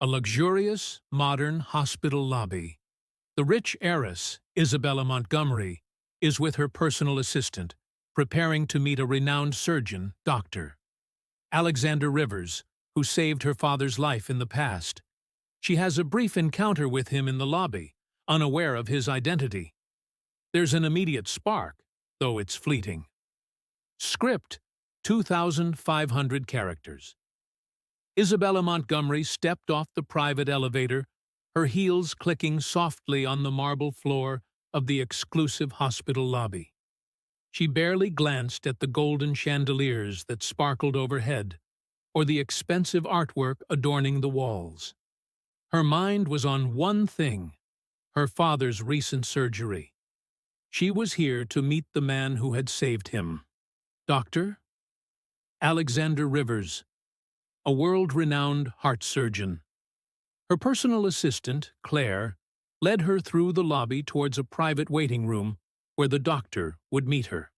A luxurious, modern hospital lobby. The rich heiress, Isabella Montgomery, is with her personal assistant, preparing to meet a renowned surgeon, Dr. Alexander Rivers, who saved her father's life in the past. She has a brief encounter with him in the lobby, unaware of his identity. There's an immediate spark, though it's fleeting. Script: 2,500 characters. Isabella Montgomery stepped off the private elevator, her heels clicking softly on the marble floor of the exclusive hospital lobby. She barely glanced at the golden chandeliers that sparkled overhead, or the expensive artwork adorning the walls. Her mind was on one thing: her father's recent surgery. She was here to meet the man who had saved him. Dr. Alexander Rivers, a world-renowned heart surgeon. Her personal assistant, Claire, led her through the lobby towards a private waiting room where the doctor would meet her.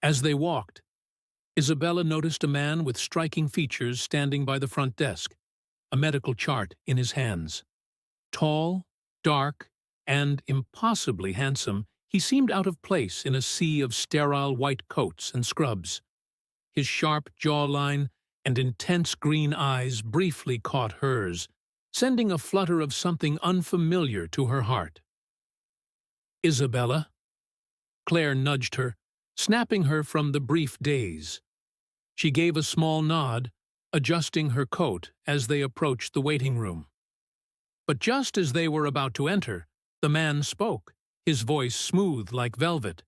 As they walked, Isabella noticed a man with striking features standing by the front desk, a medical chart in his hands. Tall, dark, and impossibly handsome, he seemed out of place in a sea of sterile white coats and scrubs. His sharp jawline and intense green eyes briefly caught hers, sending a flutter of something unfamiliar to her heart. "Isabella?" Claire nudged her, snapping her from the brief daze. She gave a small nod, adjusting her coat as they approached the waiting room. But just as they were about to enter, the man spoke, his voice smooth like velvet.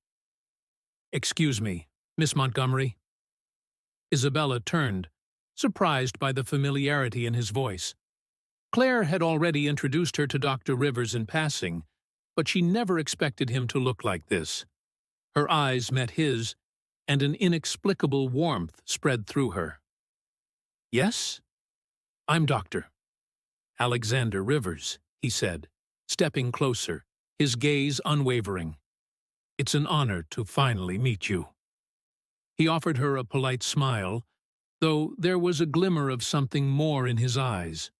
"Excuse me, Miss Montgomery." Isabella turned, surprised by the familiarity in his voice. Claire had already introduced her to Dr. Rivers in passing, but she never expected him to look like this. Her eyes met his, and an inexplicable warmth spread through her. "Yes? I'm Dr. Alexander Rivers," he said, stepping closer, his gaze unwavering. "It's an honor to finally meet you." He offered her a polite smile, though there was a glimmer of something more in his eyes.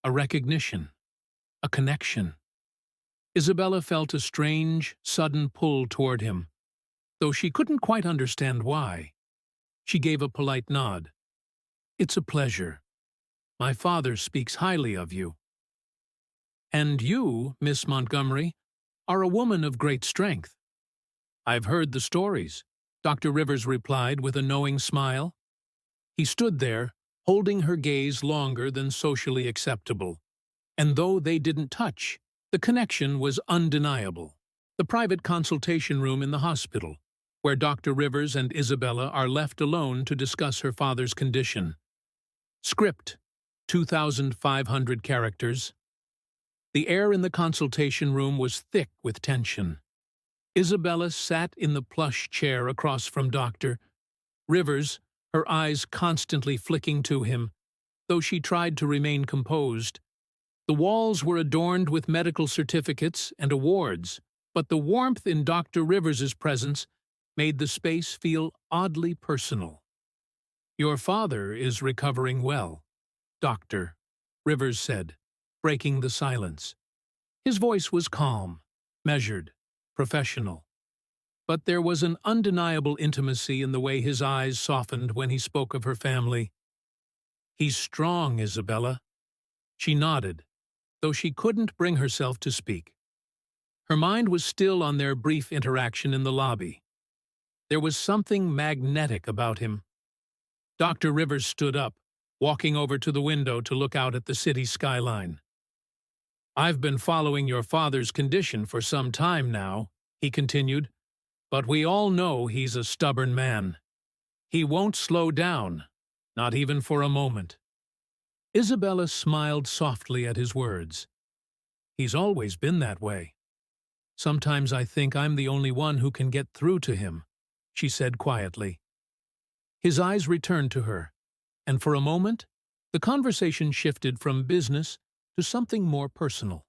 A recognition, a connection. Isabella felt a strange, sudden pull toward him, though she couldn't quite understand why. She gave a polite nod. "It's a pleasure. My father speaks highly of you." "And you, Miss Montgomery, are a woman of great strength." "I've heard the stories," Dr. Rivers replied with a knowing smile. He stood there, holding her gaze longer than socially acceptable. And though they didn't touch, the connection was undeniable. The private consultation room in the hospital, where Dr. Rivers and Isabella are left alone to discuss her father's condition. Script: 2,500 characters. The air in the consultation room was thick with tension. Isabella sat in the plush chair across from Dr. Rivers, her eyes constantly flicking to him, though she tried to remain composed. The walls were adorned with medical certificates and awards, but the warmth in Dr. Rivers's presence made the space feel oddly personal. "Your father is recovering well," Dr. Rivers said, breaking the silence. His voice was calm, measured, professional. But there was an undeniable intimacy in the way his eyes softened when he spoke of her family. "He's strong, Isabella." She nodded, though she couldn't bring herself to speak. Her mind was still on their brief interaction in the lobby. There was something magnetic about him. Dr. Rivers stood up, walking over to the window to look out at the city skyline. "I've been following your father's condition for some time now," he continued, "but we all know he's a stubborn man. He won't slow down, not even for a moment." Isabella smiled softly at his words. "He's always been that way. Sometimes I think I'm the only one who can get through to him," she said quietly. His eyes returned to her, and for a moment, the conversation shifted from business to something more personal.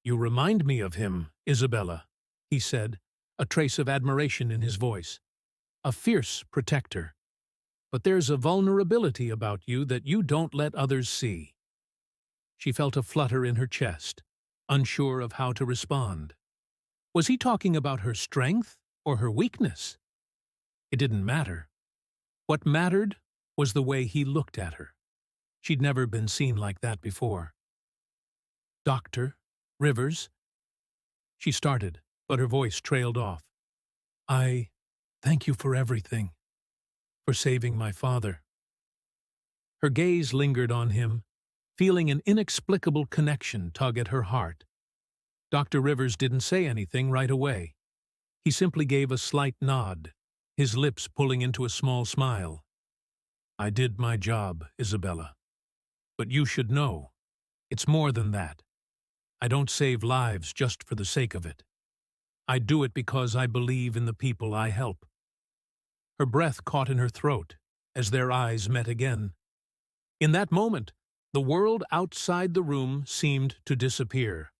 "You remind me of him, Isabella," he said, a trace of admiration in his voice. "A fierce protector. but there's a vulnerability about you that you don't let others see." She felt a flutter in her chest, unsure of how to respond. Was he talking about her strength or her weakness? It didn't matter. What mattered was the way he looked at her. She'd never been seen like that before. "Dr. Rivers?" She started, but her voice trailed off. "I thank you for everything, for saving my father." Her gaze lingered on him, feeling an inexplicable connection tug at her heart. Dr. Rivers didn't say anything right away. He simply gave a slight nod, his lips pulling into a small smile. "I did my job, Isabella. But you should know, it's more than that. I don't save lives just for the sake of it. I do it because I believe in the people I help." Her breath caught in her throat as their eyes met again. In that moment, the world outside the room seemed to disappear.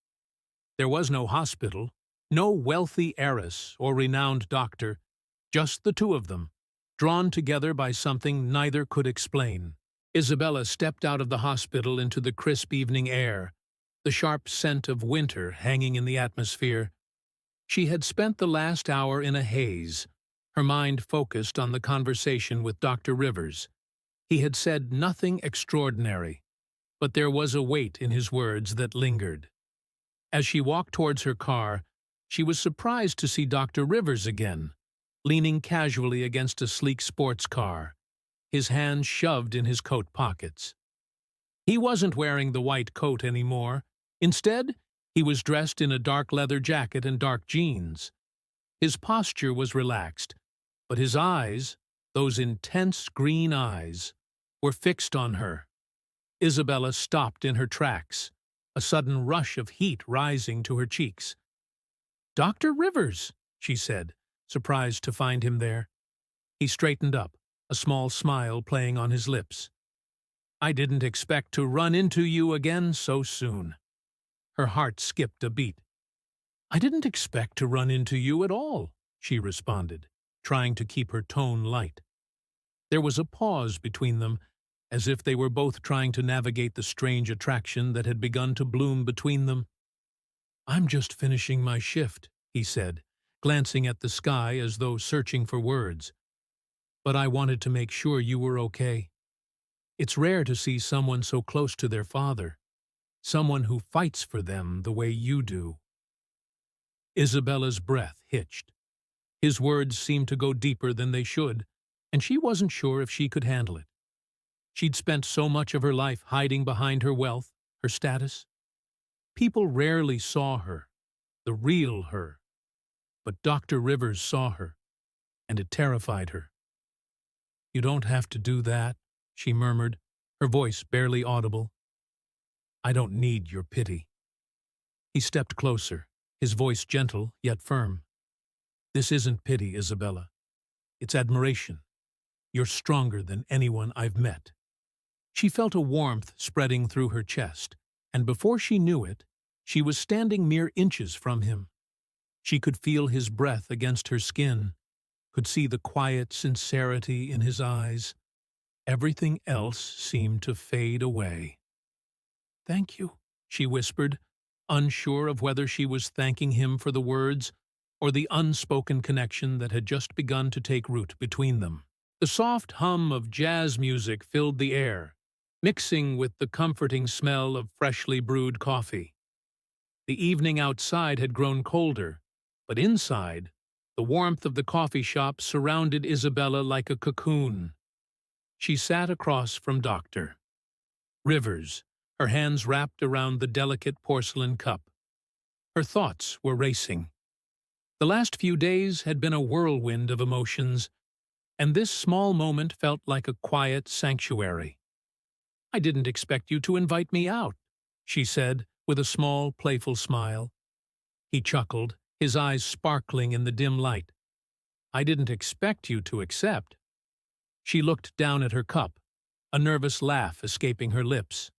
There was no hospital, no wealthy heiress or renowned doctor, just the two of them, drawn together by something neither could explain. Isabella stepped out of the hospital into the crisp evening air, the sharp scent of winter hanging in the atmosphere. She had spent the last hour in a haze, her mind focused on the conversation with Dr. Rivers. He had said nothing extraordinary, but there was a weight in his words that lingered. As she walked towards her car, she was surprised to see Dr. Rivers again, leaning casually against a sleek sports car, his hands shoved in his coat pockets. He wasn't wearing the white coat anymore. Instead, he was dressed in a dark leather jacket and dark jeans. His posture was relaxed, but his eyes, those intense green eyes, were fixed on her. Isabella stopped in her tracks, a sudden rush of heat rising to her cheeks. "Dr. Rivers," she said, surprised to find him there. He straightened up, a small smile playing on his lips. "I didn't expect to run into you again so soon." Her heart skipped a beat. "I didn't expect to run into you at all," she responded, trying to keep her tone light. There was a pause between them, as if they were both trying to navigate the strange attraction that had begun to bloom between them. "I'm just finishing my shift," he said, glancing at the sky as though searching for words. "But I wanted to make sure you were okay. It's rare to see someone so close to their father, someone who fights for them the way you do." Isabella's breath hitched. His words seemed to go deeper than they should, and she wasn't sure if she could handle it. She'd spent so much of her life hiding behind her wealth, her status. People rarely saw her, the real her. But Dr. Rivers saw her, and it terrified her. "You don't have to do that," she murmured, her voice barely audible. "I don't need your pity." He stepped closer, his voice gentle yet firm. "This isn't pity, Isabella. It's admiration. You're stronger than anyone I've met." She felt a warmth spreading through her chest, and before she knew it, she was standing mere inches from him. She could feel his breath against her skin, could see the quiet sincerity in his eyes. Everything else seemed to fade away. "Thank you," she whispered, unsure of whether she was thanking him for the words or the unspoken connection that had just begun to take root between them. The soft hum of jazz music filled the air, mixing with the comforting smell of freshly brewed coffee. The evening outside had grown colder, but inside, the warmth of the coffee shop surrounded Isabella like a cocoon. She sat across from Dr. Rivers, her hands wrapped around the delicate porcelain cup. Her thoughts were racing. The last few days had been a whirlwind of emotions, and this small moment felt like a quiet sanctuary. "I didn't expect you to invite me out," she said, with a small, playful smile. He chuckled, his eyes sparkling in the dim light. "I didn't expect you to accept." She looked down at her cup, a nervous laugh escaping her lips.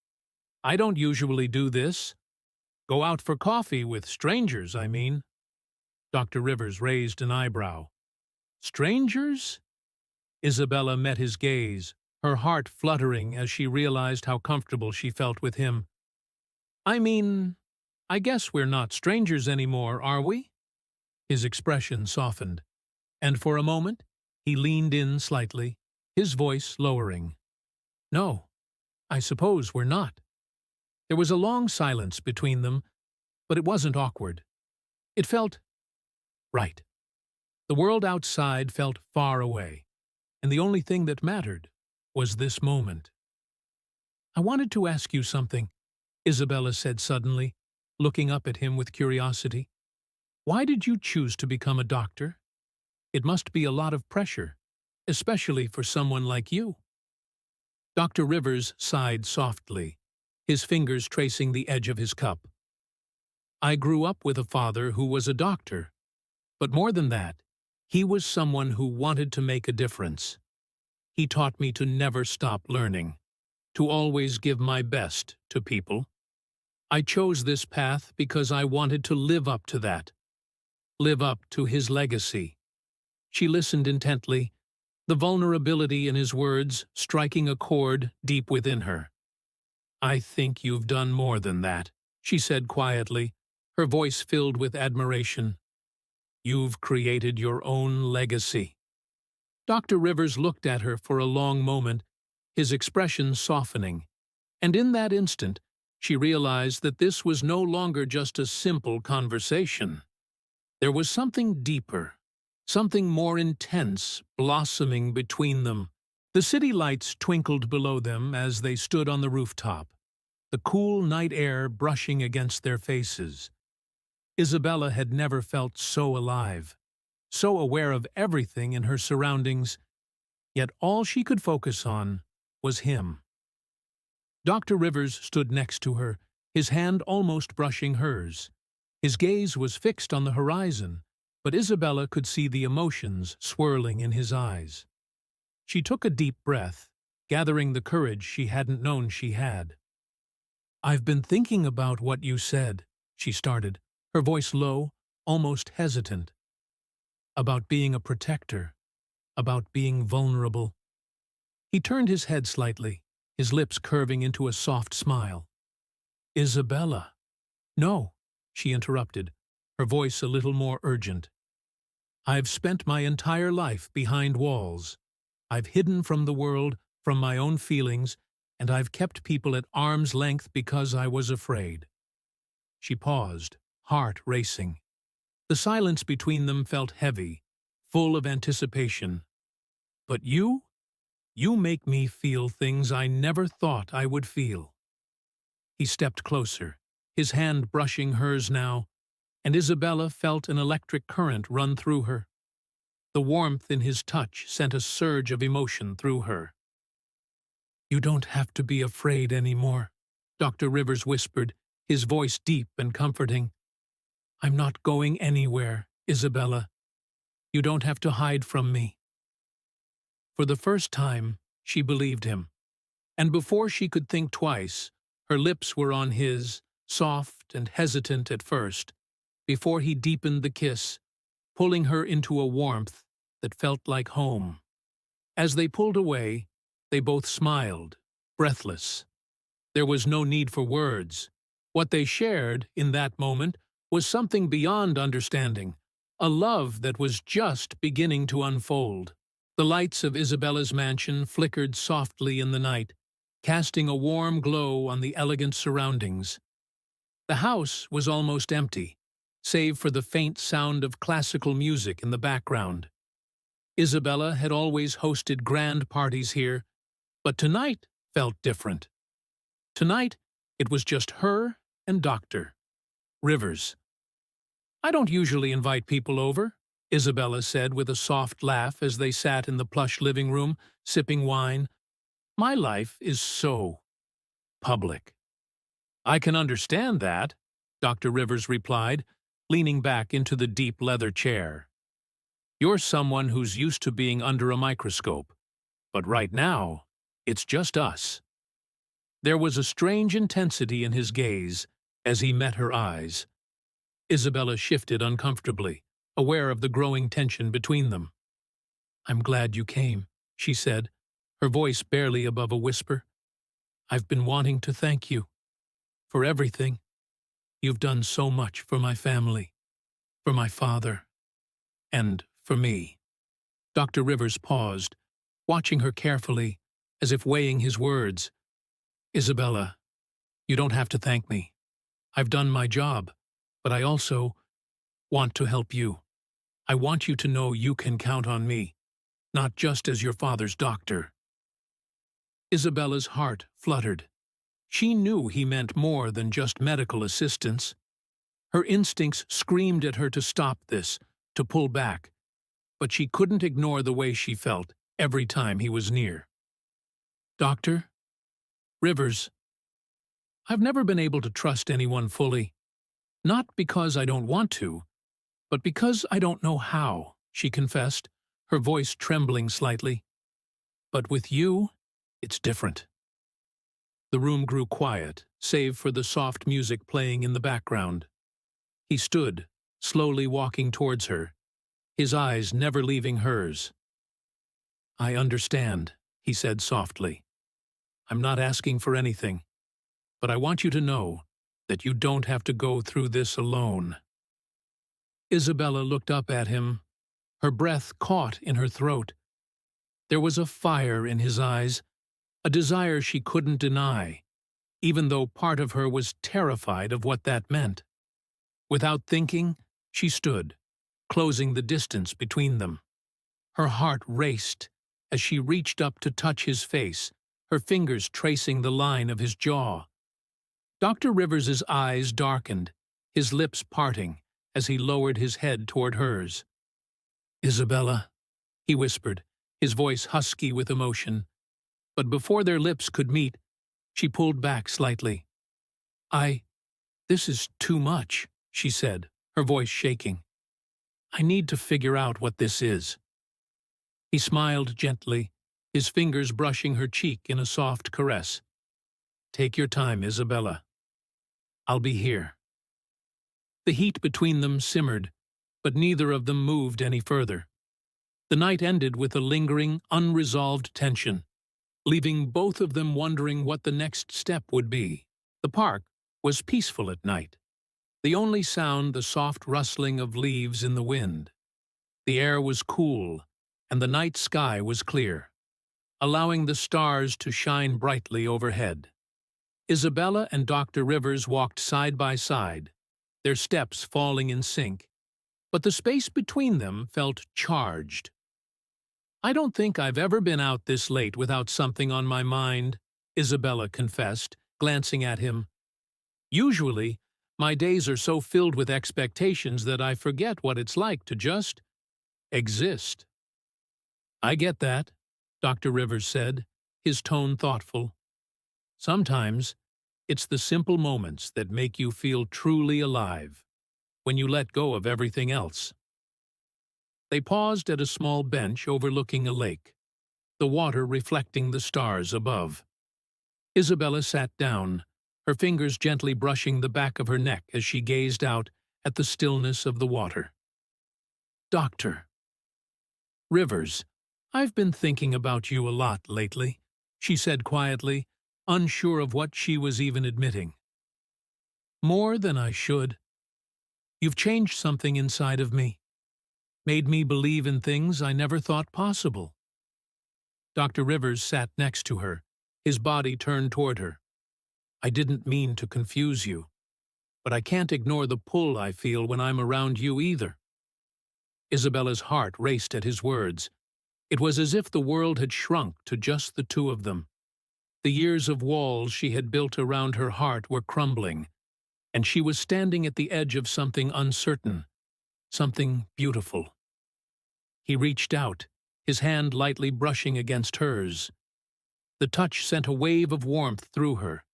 "I don't usually do this. Go out for coffee with strangers, I mean." Dr. Rivers raised an eyebrow. "Strangers?" Isabella met his gaze, her heart fluttering as she realized how comfortable she felt with him. I mean, I guess we're not strangers anymore, are we? His expression softened, and for a moment he leaned in slightly, his voice lowering. No, I suppose we're not. There was a long silence between them, but it wasn't awkward. It felt right. The world outside felt far away, and the only thing that mattered was this moment. I wanted to ask you something, Isabella said suddenly, looking up at him with curiosity. Why did you choose to become a doctor? It must be a lot of pressure, especially for someone like you. Dr. Rivers sighed softly, his fingers tracing the edge of his cup. I grew up with a father who was a doctor, but more than that, he was someone who wanted to make a difference. He taught me to never stop learning, to always give my best to people. I chose this path because I wanted to live up to that, live up to his legacy. She listened intently, the vulnerability in his words striking a chord deep within her. I think you've done more than that, she said quietly, her voice filled with admiration. You've created your own legacy. Dr. Rivers looked at her for a long moment, his expression softening, and in that instant, she realized that this was no longer just a simple conversation. There was something deeper, something more intense blossoming between them. The city lights twinkled below them as they stood on the rooftop, the cool night air brushing against their faces. Isabella had never felt so alive, so aware of everything in her surroundings, yet all she could focus on was him. Dr. Rivers stood next to her, his hand almost brushing hers. His gaze was fixed on the horizon, but Isabella could see the emotions swirling in his eyes. She took a deep breath, gathering the courage she hadn't known she had. I've been thinking about what you said, she started, her voice low, almost hesitant. About being a protector, about being vulnerable. He turned his head slightly, his lips curving into a soft smile. Isabella. No, she interrupted, her voice a little more urgent. I've spent my entire life behind walls. I've hidden from the world, from my own feelings, and I've kept people at arm's length because I was afraid. She paused, heart racing. The silence between them felt heavy, full of anticipation. But you make me feel things I never thought I would feel. He stepped closer, his hand brushing hers now, and Isabella felt an electric current run through her. The warmth in his touch sent a surge of emotion through her. You don't have to be afraid anymore, Dr. Rivers whispered, his voice deep and comforting. I'm not going anywhere, Isabella. You don't have to hide from me. For the first time, she believed him, and before she could think twice, her lips were on his, soft and hesitant at first, before he deepened the kiss, pulling her into a warmth that felt like home. As they pulled away, they both smiled, breathless. There was no need for words. What they shared, in that moment, was something beyond understanding, a love that was just beginning to unfold. The lights of Isabella's mansion flickered softly in the night, casting a warm glow on the elegant surroundings. The house was almost empty, save for the faint sound of classical music in the background. Isabella had always hosted grand parties here, but tonight felt different. Tonight, it was just her and Dr. Rivers. I don't usually invite people over, Isabella said with a soft laugh as they sat in the plush living room, sipping wine. My life is so public. I can understand that, Dr. Rivers replied, leaning back into the deep leather chair. You're someone who's used to being under a microscope, but right now, it's just us. There was a strange intensity in his gaze as he met her eyes. Isabella shifted uncomfortably, aware of the growing tension between them. I'm glad you came, she said, her voice barely above a whisper. "I've been wanting to thank you for everything. You've done so much for my family, for my father, and for me." Dr. Rivers paused, watching her carefully, as if weighing his words. "Isabella, you don't have to thank me. I've done my job, but I also want to help you. I want you to know you can count on me, not just as your father's doctor." Isabella's heart fluttered. She knew he meant more than just medical assistance. Her instincts screamed at her to stop this, to pull back, but she couldn't ignore the way she felt every time he was near. "Doctor Rivers, I've never been able to trust anyone fully. Not because I don't want to, but because I don't know how," she confessed, her voice trembling slightly. "But with you, it's different." The room grew quiet, save for the soft music playing in the background. He stood, slowly walking towards her, his eyes never leaving hers. "I understand," he said softly. "I'm not asking for anything, but I want you to know that you don't have to go through this alone." Isabella looked up at him, her breath caught in her throat. There was a fire in his eyes, a desire she couldn't deny, even though part of her was terrified of what that meant. Without thinking, she stood, closing the distance between them. Her heart raced as she reached up to touch his face, her fingers tracing the line of his jaw. Dr. Rivers's eyes darkened, his lips parting as he lowered his head toward hers. "Isabella," he whispered, his voice husky with emotion. But before their lips could meet, she pulled back slightly. This is too much," she said, her voice shaking. "I need to figure out what this is." He smiled gently, his fingers brushing her cheek in a soft caress. "Take your time, Isabella. I'll be here." The heat between them simmered, but neither of them moved any further. The night ended with a lingering, unresolved tension, leaving both of them wondering what the next step would be. The park was peaceful at night, the only sound the soft rustling of leaves in the wind. The air was cool, and the night sky was clear, allowing the stars to shine brightly overhead. Isabella and Dr. Rivers walked side by side, their steps falling in sync, but the space between them felt charged. "I don't think I've ever been out this late without something on my mind," Isabella confessed, glancing at him. "Usually, my days are so filled with expectations that I forget what it's like to just exist." "I get that," Dr. Rivers said, his tone thoughtful. "Sometimes, it's the simple moments that make you feel truly alive, when you let go of everything else." They paused at a small bench overlooking a lake, the water reflecting the stars above. Isabella sat down, her fingers gently brushing the back of her neck as she gazed out at the stillness of the water. "Dr. Rivers, I've been thinking about you a lot lately," she said quietly, unsure of what she was even admitting. "More than I should. You've changed something inside of me, made me believe in things I never thought possible." Dr. Rivers sat next to her, his body turned toward her. "I didn't mean to confuse you, but I can't ignore the pull I feel when I'm around you either." Isabella's heart raced at his words. It was as if the world had shrunk to just the two of them. The years of walls she had built around her heart were crumbling, and she was standing at the edge of something uncertain, something beautiful. He reached out, his hand lightly brushing against hers. The touch sent a wave of warmth through her,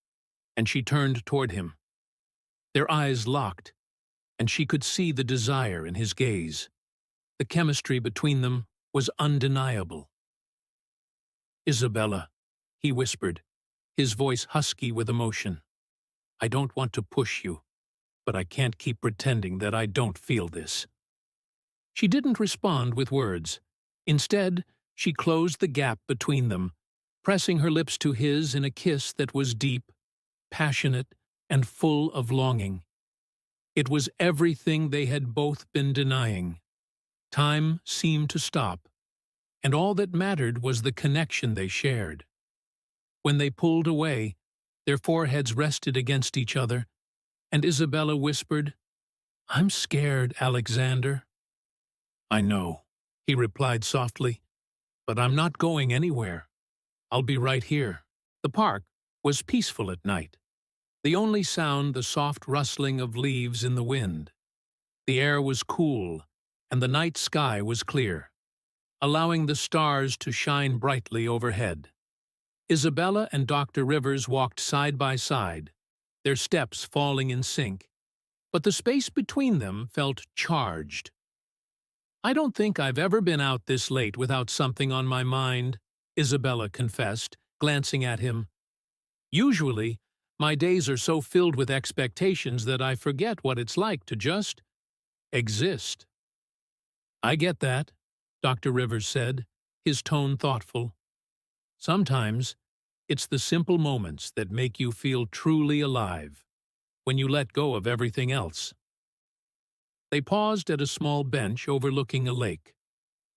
and she turned toward him. Their eyes locked, and she could see the desire in his gaze. The chemistry between them was undeniable. "Isabella," he whispered, his voice husky with emotion. "I don't want to push you, but I can't keep pretending that I don't feel this." She didn't respond with words. Instead, she closed the gap between them, pressing her lips to his in a kiss that was deep, passionate, and full of longing. It was everything they had both been denying. Time seemed to stop, and all that mattered was the connection they shared. When they pulled away, their foreheads rested against each other, and Isabella whispered, "I'm scared, Alexander." "I know," he replied softly, "but I'm not going anywhere. I'll be right here." The park was peaceful at night. The only sound the soft rustling of leaves in the wind. The air was cool, and the night sky was clear, allowing the stars to shine brightly overhead. Isabella and Dr. Rivers walked side by side, their steps falling in sync, but the space between them felt charged. "I don't think I've ever been out this late without something on my mind," Isabella confessed, glancing at him. "Usually, my days are so filled with expectations that I forget what it's like to just exist." "I get that," Dr. Rivers said, his tone thoughtful. "Sometimes, it's the simple moments that make you feel truly alive, when you let go of everything else." They paused at a small bench overlooking a lake,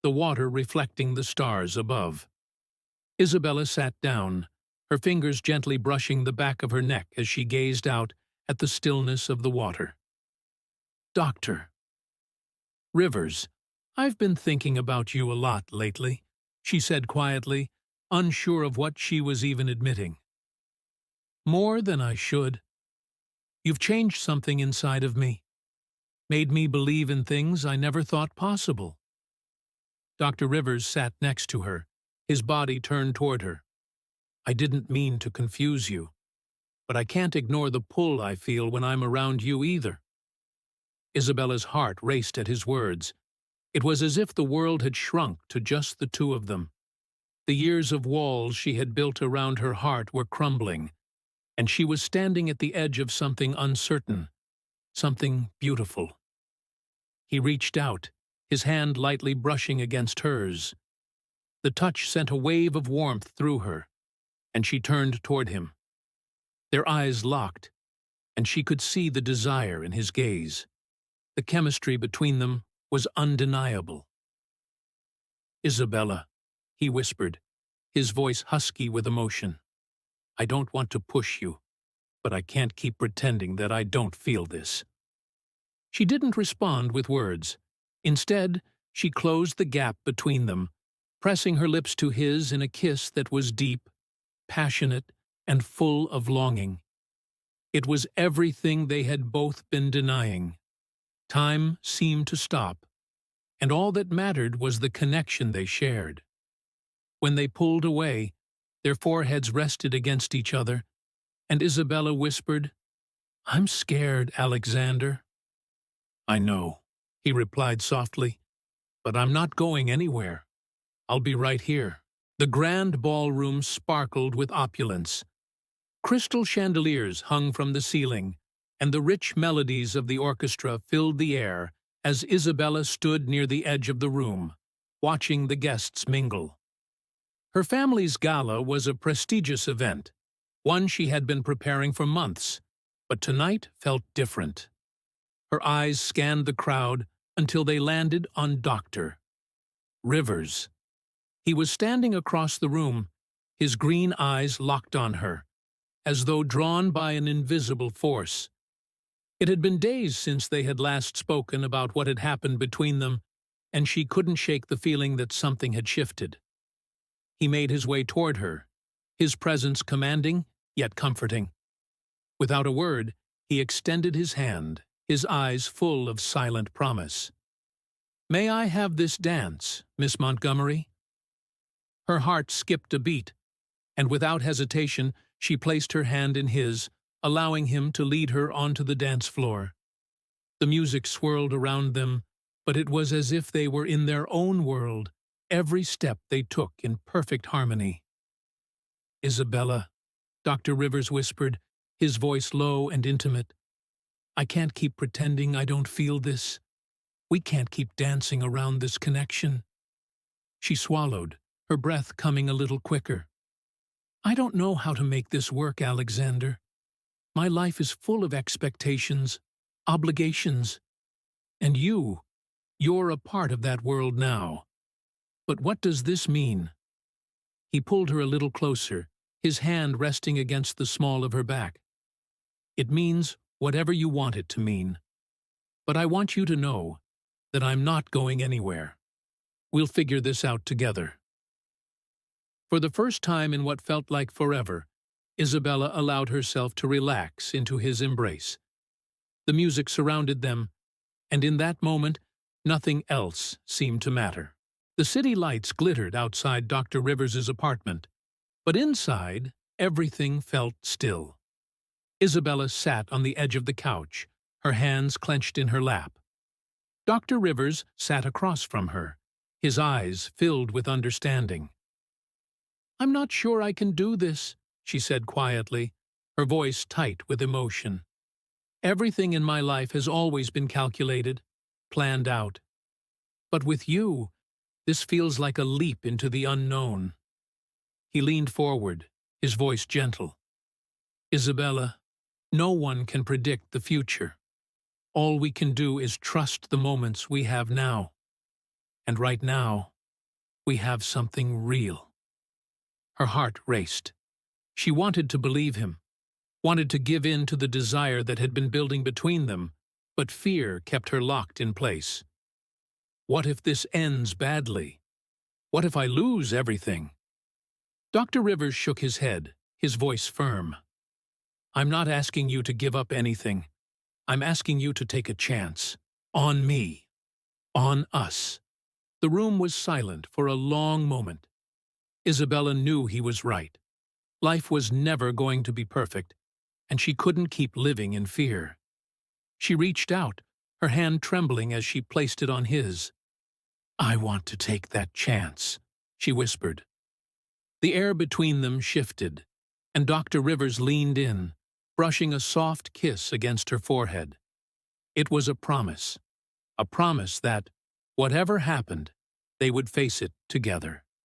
the water reflecting the stars above. Isabella sat down, her fingers gently brushing the back of her neck as she gazed out at the stillness of the water. "Dr. Rivers, I've been thinking about you a lot lately," she said quietly, unsure of what she was even admitting. "More than I should. You've changed something inside of me, made me believe in things I never thought possible." Dr. Rivers sat next to her, his body turned toward her. "I didn't mean to confuse you, but I can't ignore the pull I feel when I'm around you either." Isabella's heart raced at his words. It was as if the world had shrunk to just the two of them. The years of walls she had built around her heart were crumbling, and she was standing at the edge of something uncertain, something beautiful. He reached out, his hand lightly brushing against hers. The touch sent a wave of warmth through her, and she turned toward him. Their eyes locked, and she could see the desire in his gaze. The chemistry between them was undeniable. "Isabella," he whispered, his voice husky with emotion. "I don't want to push you, but I can't keep pretending that I don't feel this." She didn't respond with words. Instead, she closed the gap between them, pressing her lips to his in a kiss that was deep, passionate, and full of longing. It was everything they had both been denying. Time seemed to stop, and all that mattered was the connection they shared. When they pulled away, their foreheads rested against each other, and Isabella whispered, "I'm scared, Alexander." "I know," he replied softly, "but I'm not going anywhere. I'll be right here." The grand ballroom sparkled with opulence. Crystal chandeliers hung from the ceiling, and the rich melodies of the orchestra filled the air as Isabella stood near the edge of the room, watching the guests mingle. Her family's gala was a prestigious event, one she had been preparing for months, but tonight felt different. Her eyes scanned the crowd until they landed on Dr. Rivers. He was standing across the room, his green eyes locked on her, as though drawn by an invisible force. It had been days since they had last spoken about what had happened between them, and she couldn't shake the feeling that something had shifted. He made his way toward her, his presence commanding yet comforting. Without a word, he extended his hand, his eyes full of silent promise. "May I have this dance, Miss Montgomery?" Her heart skipped a beat, and without hesitation she placed her hand in his, allowing him to lead her onto the dance floor. The music swirled around them, but it was as if they were in their own world, every step they took in perfect harmony. "Isabella," Dr. Rivers whispered, his voice low and intimate, "I can't keep pretending I don't feel this. We can't keep dancing around this connection." She swallowed, her breath coming a little quicker. "I don't know how to make this work, Alexander. My life is full of expectations, obligations, and you're a part of that world now. But what does this mean?" He pulled her a little closer, his hand resting against the small of her back. "It means whatever you want it to mean. But I want you to know that I'm not going anywhere. We'll figure this out together." For the first time in what felt like forever, Isabella allowed herself to relax into his embrace. The music surrounded them, and in that moment, nothing else seemed to matter. The city lights glittered outside Dr. Rivers's apartment, but inside, everything felt still. Isabella sat on the edge of the couch, her hands clenched in her lap. Dr. Rivers sat across from her, his eyes filled with understanding. "I'm not sure I can do this," she said quietly, her voice tight with emotion. "Everything in my life has always been calculated, planned out. But with you, this feels like a leap into the unknown." He leaned forward, his voice gentle. "Isabella, no one can predict the future. All we can do is trust the moments we have now. And right now, we have something real." Her heart raced. She wanted to believe him, wanted to give in to the desire that had been building between them, but fear kept her locked in place. What if this ends badly? What if I lose everything? Dr. Rivers shook his head, his voice firm. "I'm not asking you to give up anything. I'm asking you to take a chance. On me. On us." The room was silent for a long moment. Isabella knew he was right. Life was never going to be perfect, and she couldn't keep living in fear. She reached out, her hand trembling as she placed it on his. "I want to take that chance," she whispered. The air between them shifted, and Dr. Rivers leaned in, brushing a soft kiss against her forehead. It was a promise that, whatever happened, they would face it together.